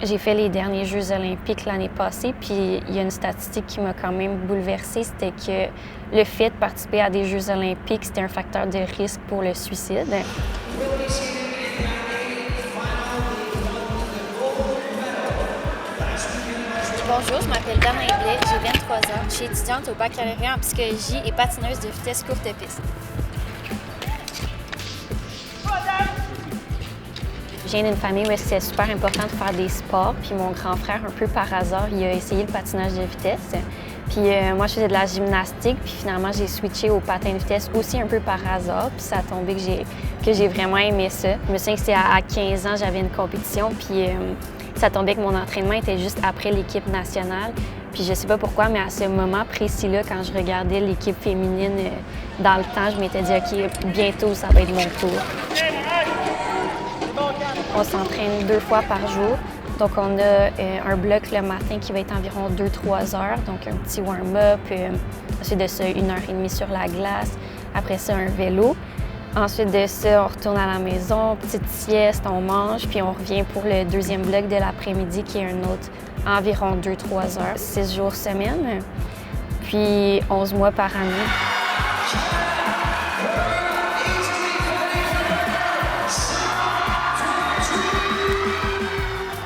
J'ai fait les derniers Jeux olympiques l'année passée, puis il y a une statistique qui m'a quand même bouleversée, c'était que le fait de participer à des Jeux olympiques, c'était un facteur de risque pour le suicide. Bonjour, je m'appelle Dana Blais, j'ai 23 ans, je suis étudiante au baccalauréat en psychologie et patineuse de vitesse courte piste. Je viens d'une famille où c'était super important de faire des sports, puis mon grand frère, un peu par hasard, il a essayé le patinage de vitesse. Puis moi, je faisais de la gymnastique, puis finalement, j'ai switché au patin de vitesse aussi un peu par hasard, puis ça a tombé que j'ai vraiment aimé ça. Je me souviens que c'était à 15 ans, j'avais une compétition, puis ça tombait que mon entraînement était juste après l'équipe nationale. Puis je sais pas pourquoi, mais à ce moment précis-là, quand je regardais l'équipe féminine dans le temps, je m'étais dit, OK, bientôt, ça va être mon tour. On s'entraîne 2 fois par jour. Donc, on a un bloc le matin qui va être environ 2-3 heures. Donc, un petit warm-up. Ensuite de ça, 1h30 sur la glace. Après ça, un vélo. Ensuite de ça, on retourne à la maison, petite sieste, on mange. Puis, on revient pour le deuxième bloc de l'après-midi qui est un autre environ 2-3 heures. 6 jours semaine. Puis, 11 mois par année.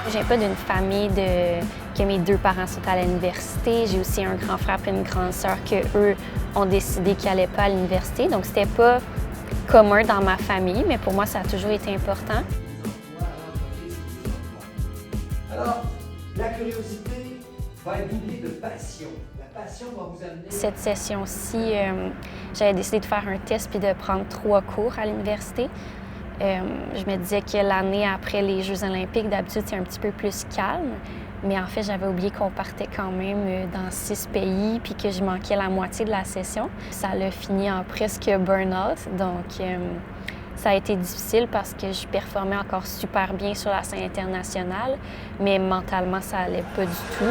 Je viens pas d'une famille que mes 2 parents sont à l'université. J'ai aussi un grand frère et une grande sœur qu'eux ont décidé qu'ils n'allaient pas à l'université. Donc, c'était pas commun dans ma famille, mais pour moi, ça a toujours été important. Alors, la curiosité va être doublée de passion. La passion va vous amener... Cette session-ci, j'avais décidé de faire un test puis de prendre 3 cours à l'université. Je me disais que l'année après les Jeux olympiques, d'habitude, c'est un petit peu plus calme. Mais en fait, j'avais oublié qu'on partait quand même dans 6 pays puis que je manquais la moitié de la session. Ça l'a fini en presque burn-out. Donc, ça a été difficile parce que je performais encore super bien sur la scène internationale, mais mentalement, ça allait pas du tout.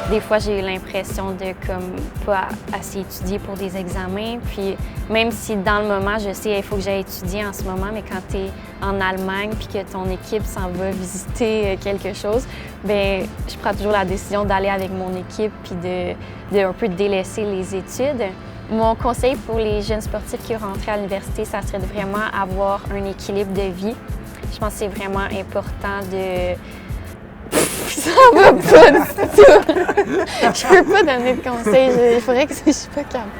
Des fois, j'ai eu l'impression de pas assez étudier pour des examens. Puis même si dans le moment, je sais qu'il faut que j'aille étudier en ce moment, mais quand tu es en Allemagne puis que ton équipe s'en va visiter quelque chose, bien, je prends toujours la décision d'aller avec mon équipe puis de un peu délaisser les études. Mon conseil pour les jeunes sportifs qui rentrent à l'université, ça serait de vraiment avoir un équilibre de vie. Je pense que c'est vraiment important de... Ça va pas du tout! Je peux pas donner de conseils, il faudrait que je suis pas capable.